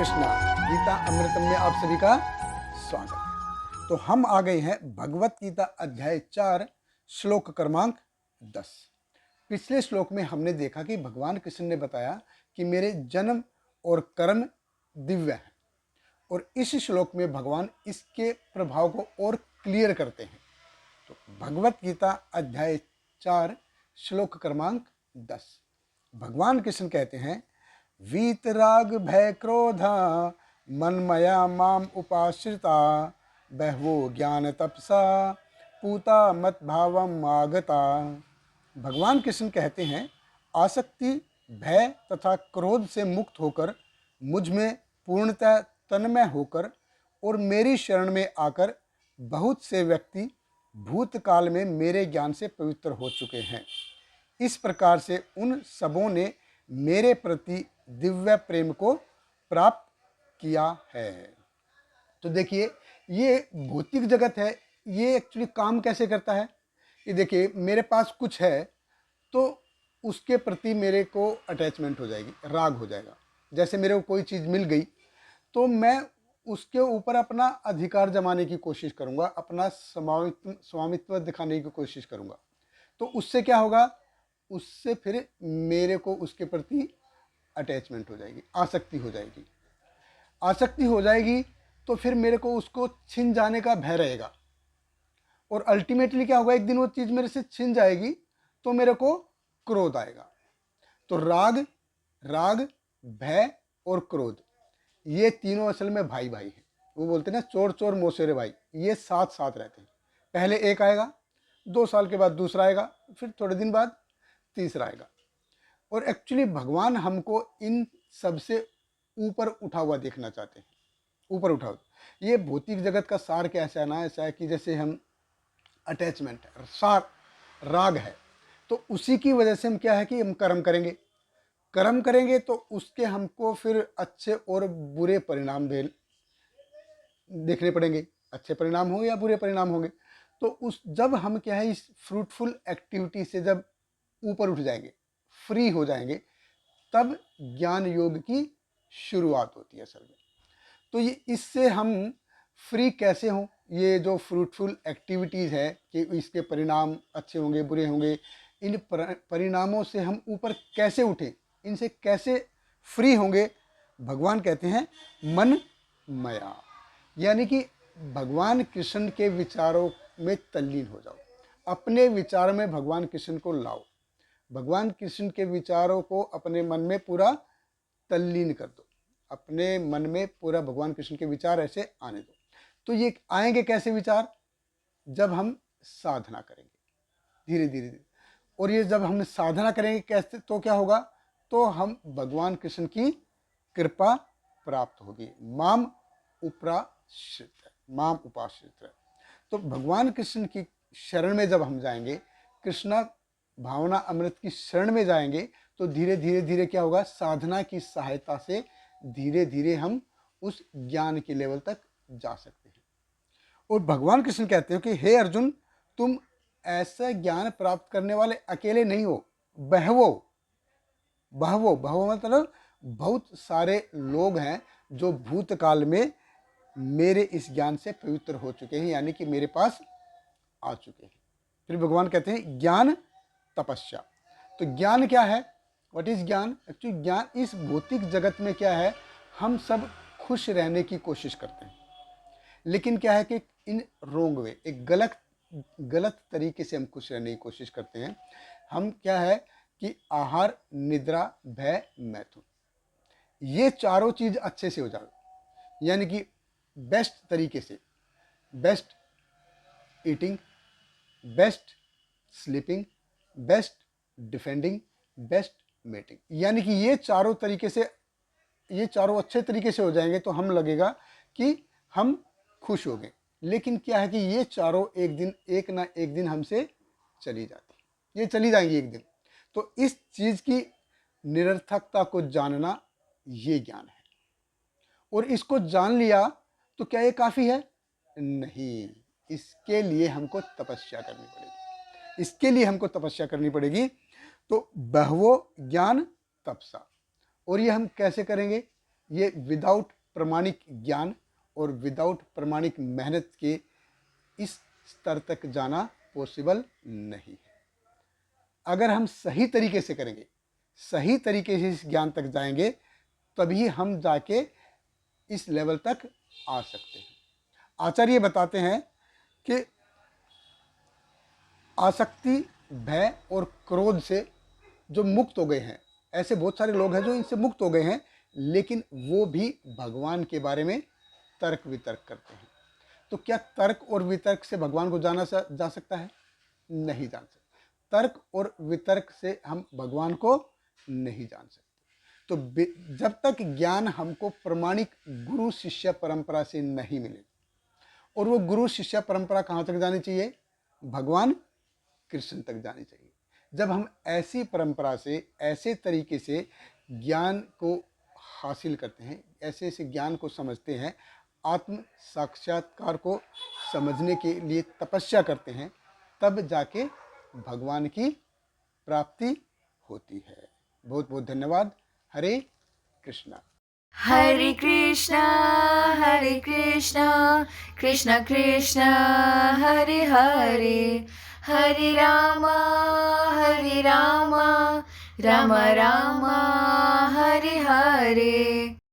कृष्णा। गीता अमृतम में आप सभी का स्वागत है। तो हम आ गए हैं भगवत गीता अध्याय 4 श्लोक क्रमांक 10। पिछले श्लोक में हमने देखा कि भगवान कृष्ण ने बताया कि मेरे जन्म और कर्म दिव्य हैं, और इस श्लोक में भगवान इसके प्रभाव को और क्लियर करते हैं। तो भगवत गीता अध्याय 4 श्लोक क्रमांक 10 भगवान कृष्ण कहते हैं, वीतराग भय क्रोधा मनमया माम उपाश्रिता बहवो ज्ञान तपसा पूता मत भावम आगता। भगवान कृष्ण कहते हैं, आसक्ति, भय तथा क्रोध से मुक्त होकर मुझ में पूर्णतः तन्मय होकर और मेरी शरण में आकर बहुत से व्यक्ति भूतकाल में मेरे ज्ञान से पवित्र हो चुके हैं। इस प्रकार से उन सबों ने मेरे प्रति दिव्य प्रेम को प्राप्त किया है। तो देखिए, ये भौतिक जगत है, ये एक्चुअली काम कैसे करता है। ये देखिए, मेरे पास कुछ है तो उसके प्रति मेरे को अटैचमेंट हो जाएगी, राग हो जाएगा। जैसे मेरे को कोई चीज़ मिल गई तो मैं उसके ऊपर अपना अधिकार जमाने की कोशिश करूँगा, अपना स्वामित्व दिखाने की कोशिश करूँगा। तो उससे क्या होगा, उससे फिर मेरे को उसके प्रति अटैचमेंट हो जाएगी, आसक्ति हो जाएगी। आसक्ति हो जाएगी तो फिर मेरे को उसको छिन जाने का भय रहेगा, और अल्टीमेटली क्या होगा, एक दिन वो चीज़ मेरे से छिन जाएगी तो मेरे को क्रोध आएगा। तो राग, भय और क्रोध, ये तीनों असल में भाई भाई हैं। वो बोलते हैं ना, चोर चोर मौसेरे भाई, ये साथ साथ रहते हैं। पहले एक आएगा, 2 साल के बाद दूसरा आएगा, फिर थोड़े दिन बाद तीसरा आएगा। और एक्चुअली भगवान हमको इन सबसे ऊपर उठा हुआ देखना चाहते हैं, ऊपर उठा हुआ। ये भौतिक जगत का सार कैसा है ना, ऐसा है कि जैसे हम अटैचमेंट है, सार राग है, तो उसी की वजह से हम क्या है कि हम कर्म करेंगे तो उसके हमको फिर अच्छे और बुरे परिणाम देखने पड़ेंगे। अच्छे परिणाम होंगे या बुरे परिणाम होंगे। तो उस जब हम क्या है, इस फ्रूटफुल एक्टिविटी से जब ऊपर उठ जाएंगे, फ्री हो जाएंगे, तब ज्ञान योग की शुरुआत होती है असल में। तो ये इससे हम फ्री कैसे हों, ये जो फ्रूटफुल एक्टिविटीज़ है कि इसके परिणाम अच्छे होंगे बुरे होंगे, इन परिणामों से हम ऊपर कैसे उठें, इनसे कैसे फ्री होंगे। भगवान कहते हैं मन मया, यानी कि भगवान कृष्ण के विचारों में तल्लीन हो जाओ, अपने विचार में भगवान कृष्ण को लाओ, भगवान कृष्ण के विचारों को अपने मन में पूरा तल्लीन कर दो, अपने मन में पूरा भगवान कृष्ण के विचार ऐसे आने दो। तो ये आएंगे कैसे विचार, जब हम साधना करेंगे धीरे धीरे धीरे। और ये जब हम साधना करेंगे कैसे, तो क्या होगा, तो हम भगवान कृष्ण की कृपा प्राप्त होगी। माम उपाश्रित। तो भगवान कृष्ण की शरण में जब हम जाएंगे, कृष्णा भावना अमृत की शरण में जाएंगे, तो धीरे धीरे क्या होगा, साधना की सहायता से धीरे धीरे हम उस ज्ञान के लेवल तक जा सकते हैं। और भगवान कृष्ण कहते हैं कि हे अर्जुन, तुम ऐसा ज्ञान प्राप्त करने वाले अकेले नहीं हो, बहवो मतलब बहुत सारे लोग हैं जो भूतकाल में मेरे इस ज्ञान से पवित्र हो चुके हैं, यानी कि मेरे पास आ चुके हैं। फिर भगवान कहते हैं ज्ञान तपस्या। तो ज्ञान क्या है, व्हाट इज ज्ञान। एक्चुअली ज्ञान इस भौतिक जगत में क्या है, हम सब खुश रहने की कोशिश करते हैं, लेकिन क्या है कि इन रोंग वे, एक गलत तरीके से हम खुश रहने की कोशिश करते हैं। हम क्या है कि आहार, निद्रा, भय, मैथुन, ये चारों चीज अच्छे से हो जाए, यानी कि बेस्ट तरीके से, best eating, best sleeping, best defending, best mating, यानी कि ये चारों तरीके से, ये चारों अच्छे तरीके से हो जाएंगे तो हम लगेगा कि हम खुश हो गए। लेकिन क्या है कि ये चारों एक ना एक दिन हमसे चली जाती, ये चली जाएंगी एक दिन। तो इस चीज की निरर्थकता को जानना ये ज्ञान है। और इसको जान लिया तो क्या ये काफी है, नहीं, इसके लिए हमको तपस्या करनी पड़ेगी, इसके लिए हमको तपस्या करनी पड़ेगी। तो बहवो ज्ञान तपसा, और ये हम कैसे करेंगे, ये विदाउट प्रमाणिक ज्ञान और विदाउट प्रमाणिक मेहनत के इस स्तर तक जाना पॉसिबल नहीं है। अगर हम सही तरीके से करेंगे, सही तरीके से इस ज्ञान तक जाएंगे, तभी हम जाके इस लेवल तक आ सकते हैं। आचार्य बताते हैं कि आसक्ति, भय और क्रोध से जो मुक्त हो गए हैं, ऐसे बहुत सारे लोग हैं जो इनसे मुक्त हो गए हैं, लेकिन वो भी भगवान के बारे में तर्क वितर्क करते हैं। तो क्या तर्क और वितर्क से भगवान को जाना जा सकता है? नहीं जान सकते। तर्क और वितर्क से हम भगवान को नहीं जान सकते। तो जब तक ज्ञान हमको प्रमाणिक गुरु शिष्य परंपरा से नहीं मिले, और वो गुरु शिष्य परंपरा कहाँ तक जानी चाहिए? भगवान कृष्ण तक जानी चाहिए। जब हम ऐसी परंपरा से, ऐसे तरीके से ज्ञान को हासिल करते हैं, ऐसे ऐसे ज्ञान को समझते हैं, आत्म साक्षात्कार को समझने के लिए तपस्या करते हैं, तब जाके भगवान की प्राप्ति होती है। बहुत बहुत धन्यवाद। हरे कृष्णा। हरे कृष्णा कृष्ण कृष्ण हरे हरे, हरे रामा राम राम हरे हरे।